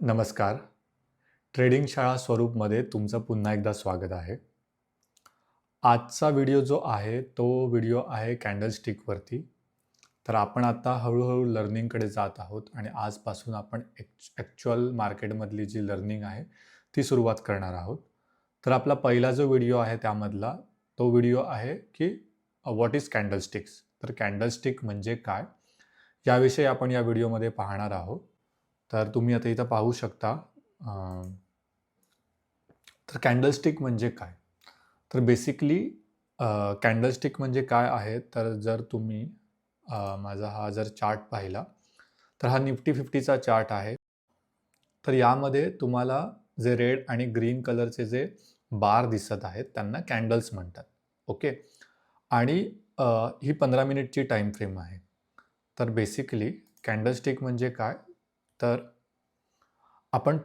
नमस्कार. ट्रेडिंग शाळा स्वरूपमध्ये तुमचं पुन्हा एकदा स्वागत आहे. आजचा व्हिडिओ जो आहे, तो व्हिडिओ आहे कॅन्डलस्टिकवरती. तर आपण आता हळू-हळू लर्निंगकडे जात आहोत आणि आजपासून आपण ॲक्चुअल मार्केटमधली जी लर्निंग आहे, ती सुरुवात करणार आहोत. तर आपला पहिला जो व्हिडिओ आहे त्यामधला, तो व्हिडिओ आहे की व्हॉट इज कॅन्डलस्टिक्स? तर कॅन्डलस्टिक म्हणजे काय? याविषयी आपण या व्हिडिओमध्ये पाहणार आहोत. तर तुम्ही आता इथं पाहू शकता. तर कॅन्डलस्टिक म्हणजे काय? तर बेसिकली कॅन्डलस्टिक म्हणजे काय आहे, तर जर तुम्ही माझा हा जर चार्ट पाहिला, तर हा निफ्टी 50चा चार्ट आहे. तर यामध्ये तुम्हाला जे रेड आणि ग्रीन कलरचे जे बार दिसत आहेत, त्यांना कॅन्डल्स म्हणतात. ओके. आणि ही 15 मिनिटची टाईम फ्रेम आहे. तर बेसिकली कॅन्डलस्टिक म्हणजे काय? तर आपण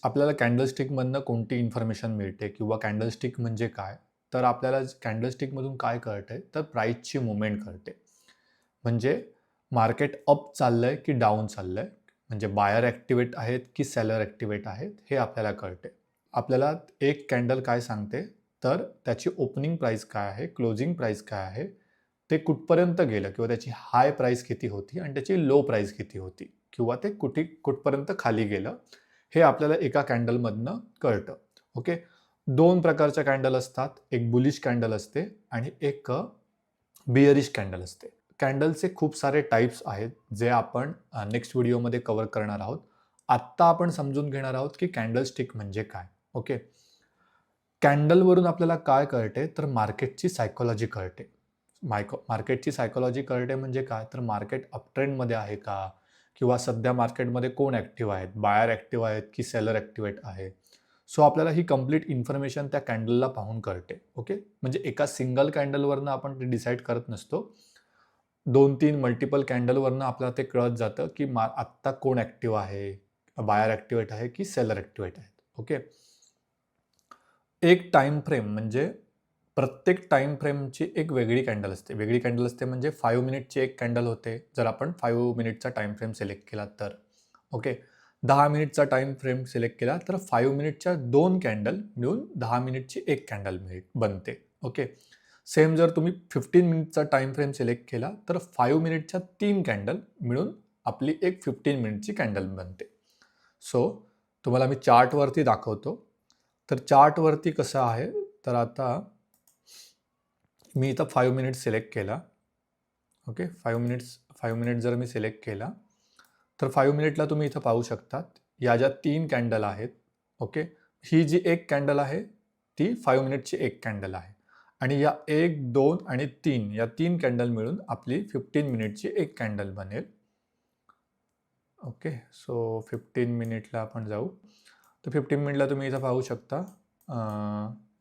आपल्याला कॅन्डलस्टिकमधनं कोणती इन्फॉर्मेशन मिळते किंवा कॅन्डलस्टिक म्हणजे काय? तर आपल्याला कॅन्डलस्टिकमधून काय कळतंय? तर प्राईसची मूव्हमेंट कळते. म्हणजे मार्केट अप चाललंय की डाऊन चाललंय? म्हणजे बायर ॲक्टिव्हेट आहेत की सेलर ॲक्टिव्हेट आहेत? हे आपल्याला कळते. आपल्याला एक कॅन्डल काय सांगते? तर त्याची ओपनिंग प्राईस काय आहे? क्लोजिंग प्राईस काय आहे? ते कुठपर्यंत गेलं किंवा त्याची हाय प्राईस किती होती आणि त्याची लो प्राईस किती होती किंवा ते कुठपर्यंत खाली गेलं, हे आपल्याला एका कॅन्डलमधनं कळतं. ओके. 2 प्रकारच्या कॅन्डल असतात. एक बुलिश कॅन्डल असते आणि एक बिअरिश कॅन्डल असते. कॅन्डलचे खूप सारे टाइप्स आहेत, जे आपण नेक्स्ट व्हिडिओमध्ये कव्हर करणार आहोत. आत्ता आपण समजून घेणार आहोत की कॅन्डलस्टिक म्हणजे काय? ओके. कॅन्डलवरून आपल्याला काय कळते? तर मार्केटची सायकॉलॉजी कळते. मार्केटची सायकॉलॉजी कळते म्हणजे काय? तर मार्केट अपट्रेंडमध्ये आहे का? किंवा सध्या मार्केटमध्ये कोण ॲक्टिव्ह आहेत? बायर ॲक्टिव्ह आहेत की सेलर ॲक्टिव्हेट आहे? सो आपल्याला ही कंप्लीट इन्फॉर्मेशन त्या कॅन्डलला पाहून कळते. ओके. म्हणजे एका सिंगल कॅन्डलवरनं आपण ते डिसाईड करत नसतो. 2-3 मल्टिपल कॅन्डलवरनं आपल्याला ते कळत जातं की आत्ता कोण ॲक्टिव्ह आहे? बायर ॲक्टिव्हेट आहे की सेलर ॲक्टिव्हेट आहेत? ओके. एक टाईम फ्रेम म्हणजे प्रत्येक टाईम फ्रेमची एक वेगळी कॅन्डल असते. वेगळी कॅन्डल असते म्हणजे 5 मिनिटची एक कॅन्डल होते, जर आपण 5 मिनिटचा टाईम फ्रेम सिलेक्ट केला तर. ओके. 10 मिनिटचा टाईम फ्रेम सिलेक्ट केला तर 5 मिनिटच्या 2 कॅन्डल मिळून 10 मिनिटची एक कॅन्डल बनते. ओके. सेम जर तुम्ही 15 मिनिटचा टाईम फ्रेम सिलेक्ट केला तर 5 मिनिटच्या 3 कॅन्डल मिळून आपली एक 15 मिनिटची कॅन्डल बनते. सो तुम्हाला मी चार्टवरती दाखवतो. तर चार्टवरती कसं आहे, तर आता मी इथं 5 मिनिट्स सिलेक्ट केला. ओके. 5 मिनिट्स जर मी सिलेक्ट केला, तर 5 मिनिटला तुम्ही इथं पाहू शकतात. या ज्या 3 कॅन्डल आहेत, ओके. ही जी एक कॅन्डल आहे, ती 5 मिनिटची एक कॅन्डल आहे. आणि या 1, 2 आणि 3 या 3 कॅन्डल मिळून आपली 15 मिनिटची एक कॅन्डल बनेल. ओके. सो 15 मिनिटला आपण जाऊ. तर 15 मिनिटला तुम्ही इथं पाहू शकता.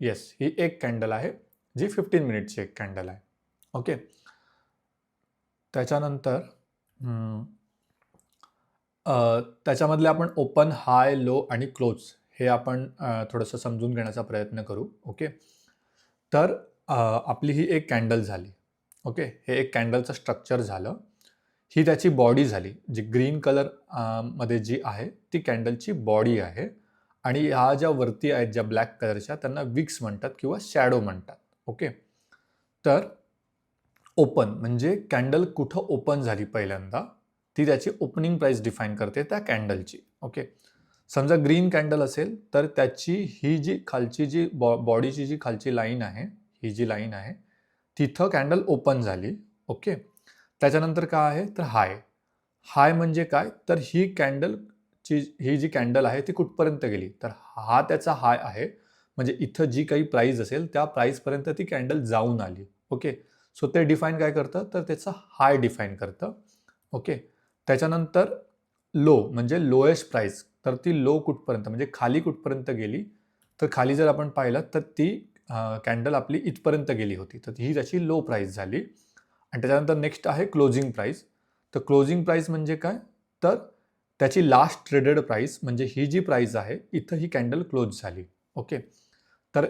येस, ही एक कॅन्डल आहे, जी 15 मिनिटची एक कॅन्डल आहे. ओके. त्याच्यानंतर त्याच्यामधले आपण ओपन, हाय, लो आणि क्लोज हे आपण थोडंसं समजून घेण्याचा प्रयत्न करू. ओके. तर आपली ही एक कॅन्डल झाली. ओके. हे एक कॅन्डलचं स्ट्रक्चर झालं. ही त्याची बॉडी झाली. जी ग्रीन कलर मध्ये जी आहे, ती कॅन्डलची बॉडी आहे. आणि ह्या ज्या वरती आहेत, ज्या ब्लॅक कलरच्या, त्यांना विक्स म्हणतात किंवा शॅडो म्हणतात. ओके. तर ओपन म्हणजे कॅन्डल कुठं ओपन झाली पहिल्यांदा, ती त्याची ओपनिंग प्राइस डिफाईन करते त्या कॅन्डलची. ओके. समजा ग्रीन कॅन्डल असेल, तर त्याची ही जी खालची जी बॉडीची जी खालची लाईन आहे, ही जी लाईन आहे, तिथं कॅन्डल ओपन झाली. ओके. त्याच्यानंतर काय आहे, तर हाय. हाय म्हणजे काय, तर ही जी कॅन्डल आहे ती कुठपर्यंत गेली, तर हा त्याचा हाय आहे. म्हणजे इथं जी काही प्राइस असेल त्या प्राइसपर्यंत ती कॅन्डल जाऊन आली. ओके. सो ते डिफाईन काय करतं, तर त्याचा हाय डिफाईन करतं. ओके. त्याच्यानंतर लो म्हणजे लोएस्ट प्राइस, तर ती लो कुठपर्यंत म्हणजे खाली कुठपर्यंत गेली, तर खाली जर आपण पाहिलं तर ती कॅन्डल आपली इथपर्यंत गेली होती, तर ही त्याची लो प्राइस झाली. आणि त्याच्यानंतर नेक्स्ट आहे क्लोजिंग प्राइस. तर क्लोजिंग प्राइस म्हणजे काय, तर त्याची लास्ट ट्रेडेड प्राइस म्हणजे ही जी प्राइस आहे, इथं ही कॅन्डल क्लोज झाली. ओके. तर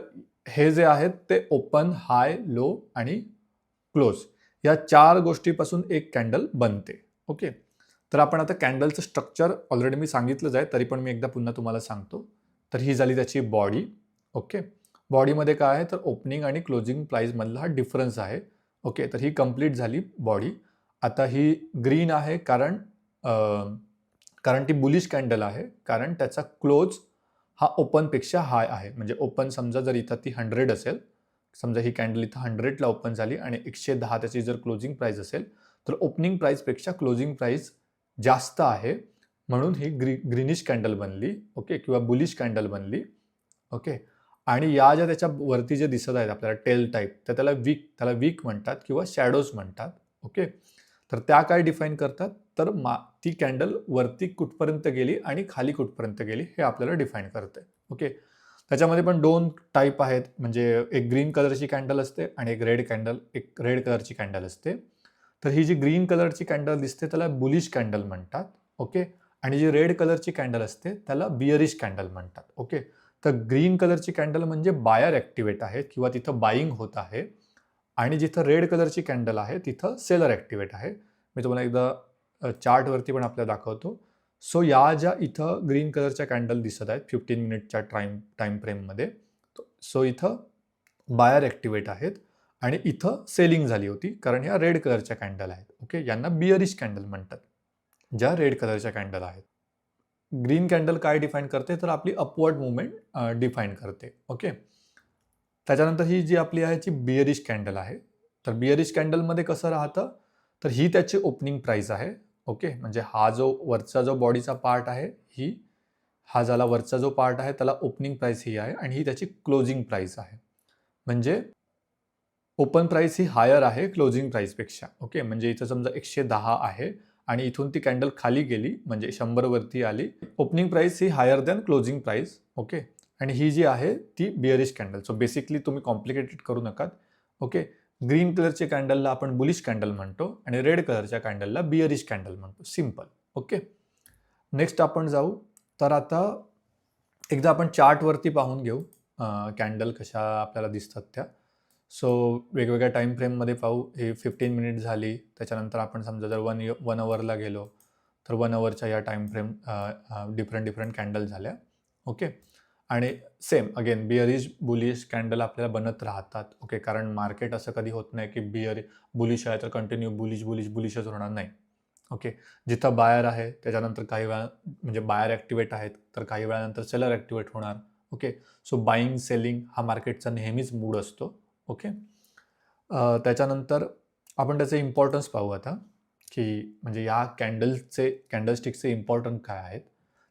हे जे आहेत ते ओपन, हाय, लो आणि क्लोज या 4 गोष्टीपासून एक कॅन्डल बनते. ओके. तर आपण आता कॅन्डलचं स्ट्रक्चर ऑलरेडी मी सांगितलंच आहे, तरी पण मी एकदा पुन्हा तुम्हाला सांगतो. तर ही झाली त्याची बॉडी. ओके. बॉडीमध्ये काय आहे, तर ओपनिंग आणि क्लोजिंग प्राईसमधला हा डिफरन्स आहे. ओके. तर ही कंप्लीट झाली बॉडी. आता ही ग्रीन आहे कारण ती बुलिश कॅन्डल आहे, कारण त्याचा क्लोज हा ओपनपेक्षा हाय आहे. म्हणजे ओपन समजा जर इथं ती 100 असेल, समजा ही कॅन्डल इथं 100ला ओपन झाली आणि 110 त्याची जर क्लोजिंग प्राईस असेल, तर ओपनिंग प्राईसपेक्षा क्लोजिंग प्राईस जास्त आहे, म्हणून ही ग्रीनिश कॅन्डल बनली. ओके. किंवा बुलिश कॅन्डल बनली. ओके. आणि या ज्या त्याच्या वरती जे दिसत आहेत आपल्याला टेल टाईप, तर त्याला वीक म्हणतात किंवा शॅडोज म्हणतात. ओके. तर त्या काय डिफाईन करतात, तर ती कॅन्डल वरती कुठपर्यंत गेली आणि खाली कुठपर्यंत गेली हे आपल्याला डिफाईन करते. ओके. त्याच्यामध्ये पण 2 टाईप आहेत, म्हणजे एक ग्रीन कलरची कॅन्डल असते आणि एक रेड कलरची कॅन्डल असते. तर ही जी ग्रीन कलरची कॅन्डल दिसते त्याला बुलिश कॅन्डल म्हणतात. ओके. आणि जी रेड कलरची कॅन्डल असते त्याला बिअरिश कॅन्डल म्हणतात. ओके. तर ग्रीन कलरची कॅन्डल म्हणजे बायर ॲक्टिवेट आहेत किंवा तिथं बाईंग होत आहे, आणि जिथं रेड कलरची कॅन्डल आहे तिथं सेलर ॲक्टिवेट आहे. मी तुम्हाला एकदा चार्टवरती पण आपल्याला दाखवतो. सो या ज्या इथं ग्रीन कलरच्या कॅन्डल दिसत आहेत 15 मिनिटच्या टाईम फ्रेममध्ये, सो इथं बायर ॲक्टिवेट आहेत आणि इथं सेलिंग झाली होती, कारण ह्या रेड कलरच्या कॅन्डल आहेत. ओके. यांना बिअरिश कॅन्डल म्हणतात, ज्या रेड कलरच्या कॅन्डल आहेत. ग्रीन कॅन्डल काय डिफाईन करते, तर आपली अपवर्ड मुवमेंट डिफाईन करते. ओके. त्याच्यानंतर ही जी आपली आहे ती बिअरिश कॅन्डल आहे. तर बिअरिश कॅन्डलमध्ये कसं राहतं, तर ही त्याची ओपनिंग प्राईस आहे. ओके. म्हणजे हा जो वरचा जो बॉडीचा पार्ट आहे, हा झाला वरचा जो पार्ट आहे त्याला ओपनिंग प्राईस ही आहे आणि ही त्याची क्लोजिंग प्राईस आहे. म्हणजे ओपन प्राईस ही हायर आहे क्लोजिंग प्राईसपेक्षा. ओके. म्हणजे इथं समजा 110 आहे आणि इथून ती कॅन्डल खाली गेली म्हणजे 100 वरती आली. ओपनिंग प्राईस ही higher than closing price. Okay. आणि ही जी आहे ती बिअरिश कॅन्डल. सो बेसिकली तुम्ही कॉम्प्लिकेटेड करू नका. ओके. ग्रीन कलरच्या कॅन्डलला आपण बुलिश कॅन्डल म्हणतो आणि रेड कलरच्या कॅन्डलला बिअरिश कॅन्डल म्हणतो. सिम्पल. ओके. नेक्स्ट आपण जाऊ. तर आता एकदा आपण चार्टवरती पाहून घेऊ कॅन्डल कशा आपल्याला दिसतात त्या. सो वेगवेगळ्या टाईम फ्रेममध्ये पाहू. ही 15 मिनिट झाली. त्याच्यानंतर आपण समजा जर 1 अवरला गेलो, तर 1 अवरच्या या टाईम फ्रेम डिफरंट कॅन्डल झाल्या. ओके. आणि same again bearish bullish candle आपल्याला बनत राहतात. ओके. कारण मार्केट असं कधी होत नाही की बुलिश आहे तर कंटिन्यू बुलिशच होणार नाही. ओके. जिथं बायर आहे त्याच्यानंतर काही वेळा म्हणजे बायर ॲक्टिवेट आहेत, तर काही वेळानंतर सेलर ॲक्टिवेट होणार. ओके. सो बाईंग सेलिंग हा मार्केटचा नेहमीच मूड असतो. ओके. त्याच्यानंतर आपण त्याचे इम्पॉर्टन्स पाहू आता, की म्हणजे या कॅन्डलस्टिकचे इम्पॉर्टंट काय आहेत.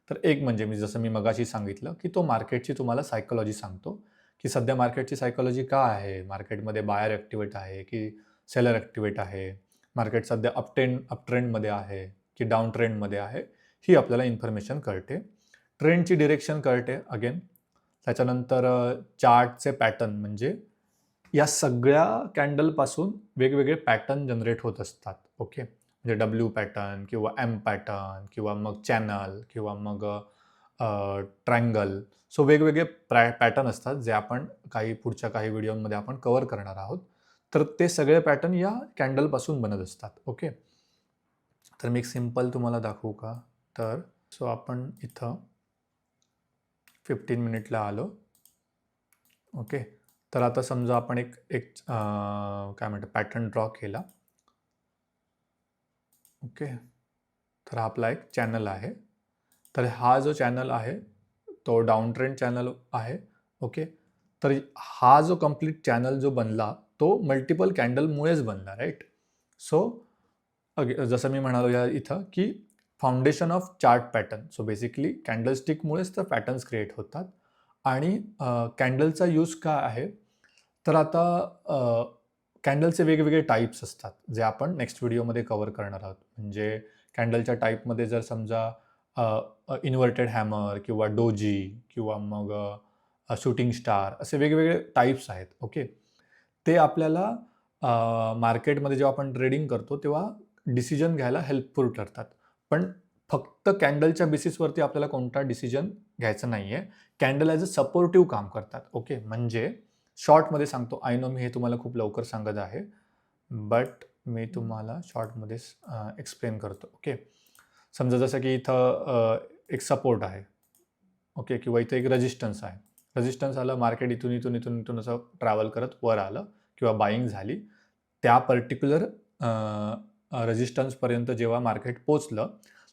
तर एक म्हणजे जसं मी मगाशी सांगितलं, की तो मार्केटची तुम्हाला सायकॉलॉजी सांगतो, की सध्या मार्केटची सायकॉलॉजी काय आहे, मार्केटमध्ये बायर ॲक्टिवेट आहे की सेलर ॲक्टिवेट आहे, मार्केट सध्या अपट्रेंडमध्ये आहे की डाऊन ट्रेंडमध्ये आहे, ही आपल्याला इन्फॉर्मेशन कळते. ट्रेंडची डिरेक्शन कळते अगेन. त्याच्यानंतर चार्टचे पॅटर्न, म्हणजे या सगळ्या कॅन्डलपासून वेगवेगळे पॅटर्न जनरेट होत असतात. ओके. म्हणजे डब्ल्यू पॅटर्न किंवा एम पॅटर्न किंवा मग चॅनल किंवा मग ट्रायंगल. सो वेगवेगळे पॅटर्न असतात जे आपण पुढच्या काही व्हिडिओमध्ये आपण कव्हर करणार आहोत. तर ते सगळे पॅटर्न या कॅन्डलपासून बनत असतात. ओके. तर मी एक सिम्पल तुम्हाला दाखवू का. तर सो आपण इथं 15 मिनिटला आलो. ओके. तर आता समजा आपण एक काय म्हणतात पॅटर्न ड्रॉ केला. ओके. तर आपला एक चॅनल आहे. तर हा जो चॅनल आहे तो डाऊन ट्रेंड चॅनल आहे. ओके. तर हा जो कंप्लीट चॅनल जो बनला तो मल्टिपल कॅन्डलमुळेच बनला, राईट. सो जसं मी म्हणालो या इथं, की foundation of chart pattern. So basically कॅन्डलस्टिकमुळेच तर पॅटर्न्स क्रिएट होतात. आणि कॅन्डलचा यूज काय आहे, तर आता कॅन्डलचे वेगवेगळे टाईप्स असतात जे आपण नेक्स्ट व्हिडिओमध्ये कव्हर करणार आहोत. म्हणजे कॅन्डलच्या टाईपमध्ये जर समजा इन्व्हर्टेड हॅमर किंवा डोजी किंवा मग शूटिंग स्टार असे वेगवेगळे टाईप्स आहेत. ओके. ते आपल्याला मार्केटमध्ये जेव्हा आपण ट्रेडिंग करतो तेव्हा डिसिजन घ्यायला हेल्पफुल ठरतात. पण फक्त कॅन्डलच्या बेसिसवरती आपल्याला कोणता डिसिजन घ्यायचा नाही आहे. कॅन्डल ॲज अ सपोर्टिव्ह काम करतात. ओके. म्हणजे शॉर्टमध्ये सांगतो. आय नो मी हे तुम्हाला खूप लवकर सांगत आहे, बट मी तुम्हाला शॉर्टमध्ये एक्सप्लेन करतो. ओके. समजा जसं की इथं एक सपोर्ट आहे, ओके, किंवा इथे एक रेजिस्टन्स आहे. रेजिस्टन्स आलं, मार्केट इथून असं ट्रॅव्हल करत वर आलं किंवा बाईंग झाली. त्या पर्टिक्युलर रेजिस्टन्सपर्यंत जेव्हा मार्केट पोचलं,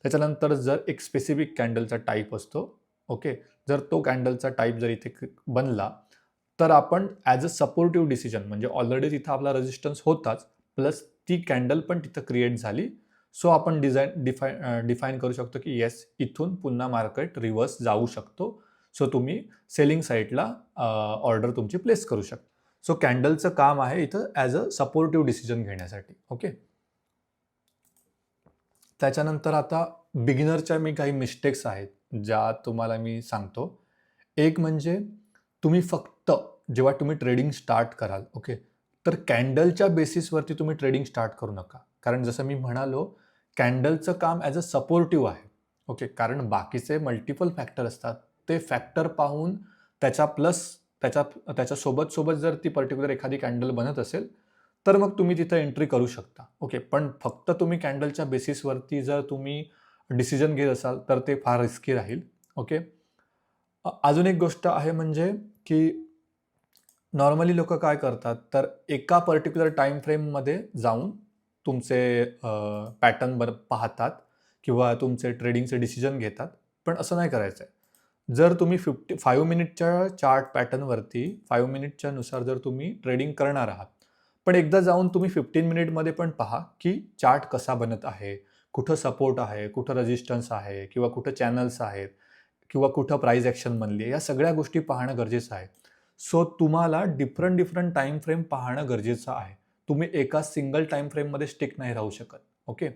त्याच्यानंतर जर एक स्पेसिफिक कॅन्डलचा टाईप असतो, ओके. जर तो कॅन्डलचा टाईप जर इथे बनला, तर आपण ॲज अ सपोर्टिव्ह डिसिजन, म्हणजे ऑलरेडी तिथं आपला रेजिस्टन्स होताच, प्लस ती कॅन्डल पण तिथं क्रिएट झाली. सो आपण डिफाईन करू शकतो की येस, इथून पुन्हा मार्केट रिव्हर्स जाऊ शकतो. सो तुम्ही सेलिंग साईडला ऑर्डर तुमची प्लेस करू शकता. सो कॅन्डलचं काम आहे इथं ॲज अ सपोर्टिव्ह डिसिजन घेण्यासाठी, ओके. त्याच्यानंतर आता बिगिनरच्या मी काही मिस्टेक्स आहेत, ज्या तुम्हाला मी सांगतो. एक म्हणजे तुम्ही फक्त जेव्हा तुम्ही ट्रेडिंग स्टार्ट कराल, ओके, तर कॅन्डलच्या बेसिसवरती तुम्ही ट्रेडिंग स्टार्ट करू नका. कारण जसं मी म्हणालो, कॅन्डलचं काम ॲज अ सपोर्टिव्ह आहे, ओके. कारण बाकीचे मल्टिपल फॅक्टर असतात. ते फॅक्टर पाहून त्याच्या प्लस त्याच्यासोबत जर ती पर्टिक्युलर एखादी कॅन्डल बनत असेल, तर मग तुम्ही तिथं एंट्री करू शकता, ओके. पण फक्त तुम्ही कॅन्डलच्या बेसिसवरती जर तुम्ही डिसिजन घेत असाल, तर ते फार रिस्की राहील, ओके. अजून एक गोष्ट आहे म्हणजे की नॉर्मली लोकं काय करतात, तर एका पर्टिक्युलर टाईम फ्रेममध्ये जाऊन तुमचे पॅटर्न पाहतात किंवा तुमचे ट्रेडिंगचे डिसिजन घेतात. पण असं नाही करायचं आहे. जर तुम्ही 5 मिनिटच्या चार्ट पॅटर्नवरती 5 मिनिटच्या नुसार जर तुम्ही ट्रेडिंग करणार आहात, पण एकदा जाऊन तुम्ही 15 मिनिटमध्ये पण पहा, की चार्ट कसा बनत आहे, कुठं सपोर्ट आहे, कुठं रेजिस्टन्स आहे किंवा कुठं चॅनल्स आहेत किंवा कुठं प्राइस ॲक्शन बनली आहे, या सगळ्या गोष्टी पाहणं गरजेचं आहे. सो तुम्हाला डिफरंट टाईम फ्रेम पाहणं गरजेचं आहे. तुम्ही एका सिंगल टाईम फ्रेममध्ये स्टिक नाही राहू शकत, ओके.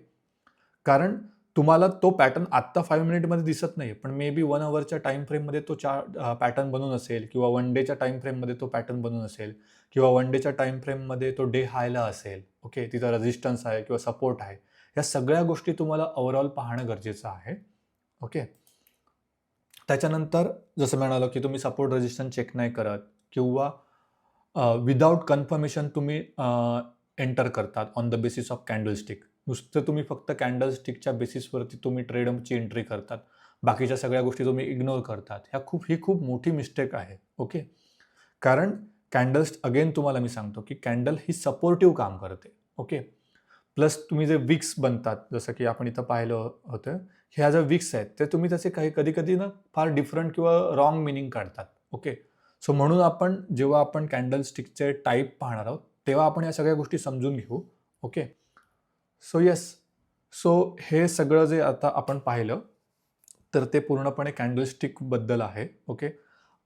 कारण तुम्हाला तो पॅटर्न आत्ता 5 मिनिटमध्ये दिसत नाही, पण मे बी 1 अवरच्या टाईम फ्रेममध्ये तो पॅटर्न बनून असेल किंवा 1 डेच्या टाईम फ्रेममध्ये तो पॅटर्न बनून असेल किंवा 1 डेच्या टाईम फ्रेममध्ये तो डे हायला असेल, ओके. तिथं रेजिस्टन्स आहे किंवा सपोर्ट आहे. या सगळ्या गोष्टी तुम्हाला ओव्हरऑल पाहणं गरजेचं आहे, ओके. त्याच्यानंतर जसं म्हणालो, की तुम्ही सपोर्ट रेजिस्टन्स चेक नाही करत किंवा विदाऊट कन्फर्मेशन तुम्ही एंटर करतात on the basis of candlestick. नुसतं तुम्ही फक्त कॅन्डलस्टिकच्या बेसिसवरती तुम्ही ट्रेडची एंट्री करतात. बाकीच्या सगळ्या गोष्टी तुम्ही इग्नोर करतात. ही खूप मोठी मिस्टेक आहे, ओके. कारण अगेन तुम्हाला मी सांगतो, की कॅन्डल ही सपोर्टिव्ह काम करते, ओके. प्लस तुम्ही जे विक्स बनतात, जसं की आपण इथं पाहिलं होतं, ह्या ज्या विक्स आहेत, ते तुम्ही त्याचे काही कधी-कधी ना फार डिफरंट किंवा रॉंग मीनिंग काढतात, ओके. सो म्हणून जेव्हा आपण कॅन्डलस्टिकचे टाईप पाहणार आहोत, तेव्हा आपण या सगळ्या गोष्टी समजून घेऊ, ओके. सो येस, सो हे सगळं जे आता आपण पाहिलं, तर ते पूर्णपणे कॅन्डलस्टिकबद्दल आहे, ओके.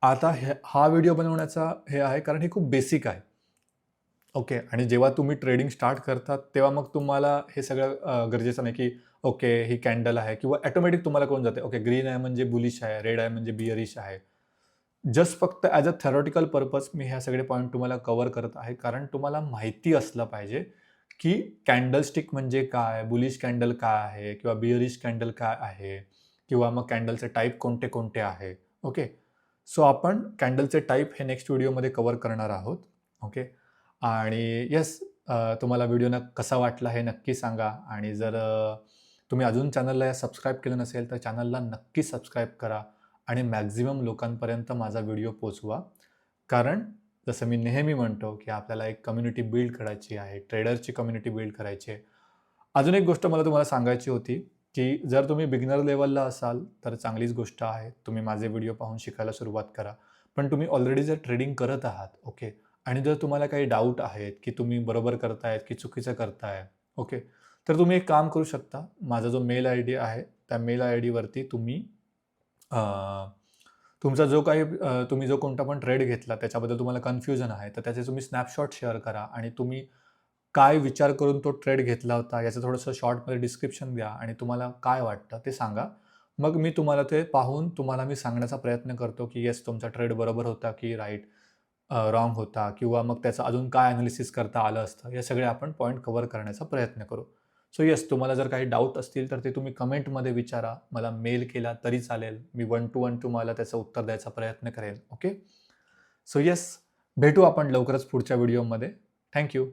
आता हा व्हिडिओ बनवण्याचा हे आहे कारण हे खूप बेसिक आहे, ओके. आणि जेव्हा तुम्ही ट्रेडिंग स्टार्ट करतात, तेव्हा मग तुम्हाला हे सगळं गरजेचं नाही, की ओके, ही कॅन्डल आहे किंवा ऑटोमॅटिक तुम्हाला कळून जाते, ओके, ग्रीन आहे म्हणजे बुलिश आहे, रेड आहे म्हणजे बिअरिश आहे. जस्ट फक्त ॲज अ थेरॉटिकल पर्पज मी ह्या सगळे पॉईंट तुम्हाला कव्हर करत आहे. कारण तुम्हाला माहिती असलं पाहिजे, की कॅन्डलस्टिक म्हणजे काय, बुलिश कॅन्डल काय आहे किंवा बिअरिश कॅन्डल काय आहे किंवा मग कॅन्डलचे टाईप कोणते-कोणते आहे, ओके. सो आपण कॅन्डलचे टाईप हे नेक्स्ट व्हिडिओमध्ये कव्हर करणार आहोत, ओके. आणि येस, तुम्हाला व्हिडिओ कसा वाटला हे नक्की सांगा आणि जर तुम्ही अजून चॅनलला सबस्क्राईब केलं नसेल, तर चॅनलला नक्की सबस्क्राईब करा आणि मॅक्झिमम लोकांपर्यंत माझा व्हिडिओ पोहोचवा. कारण जसं मी नेहमी म्हणतो, की आपल्याला एक कम्युनिटी बिल्ड करायची आहे, ट्रेडरची कम्युनिटी बिल्ड करायची आहे. अजून एक गोष्ट मला तुम्हाला सांगायची होती, की जर तुम्ही बिगिनर लेव्हलला असाल, तर चांगलीच गोष्ट आहे. तुम्ही माझे व्हिडिओ पाहून शिकायला सुरुवात करा. पण तुम्ही ऑलरेडी जर ट्रेडिंग करत आहात, ओके. आणि जर तुम्हाला काही डाऊट आहेत, की तुम्ही बरोबर करतायत की चुकीचं करताय, ओके. तर तुम्ही एक काम करू शकता. माझा जो मेल आयडी आहे, त्या मेल आयडीवरती तुम्ही तुमचा जो काही तुम्ही जो कोणता पण ट्रेड घेतला, त्याच्याबद्दल तुम्हाला कन्फ्युजन आहे, तर त्याचे तुम्ही स्नॅपशॉट शेअर करा आणि तुम्ही काय विचार करून तो ट्रेड घेतला होता, याचं थोडंसं शॉर्टमध्ये डिस्क्रिप्शन द्या आणि तुम्हाला काय वाटतं ते सांगा. मग मी तुम्हाला ते पाहून तुम्हाला मी सांगण्याचा प्रयत्न करतो, की येस, तुमचा ट्रेड बरोबर होता की राईट रॉंग होता किंवा मग त्याचं अजून काय एनालिसिस करता आलं असतं. हे सगळे आपण पॉइंट कव्हर करण्याचा प्रयत्न करू. सो येस, तुम्हाला जर काही डाऊट असतील तर ते तुम्ही कमेंटमध्ये विचारा. मला मेल केला तरी चालेल. मी 1 टू 1 तुम्हाला त्याचं उत्तर द्यायचा प्रयत्न करेन. ओके. सो येस, भेटू आपण लवकरच पुढच्या व्हिडिओमध्ये. Thank you.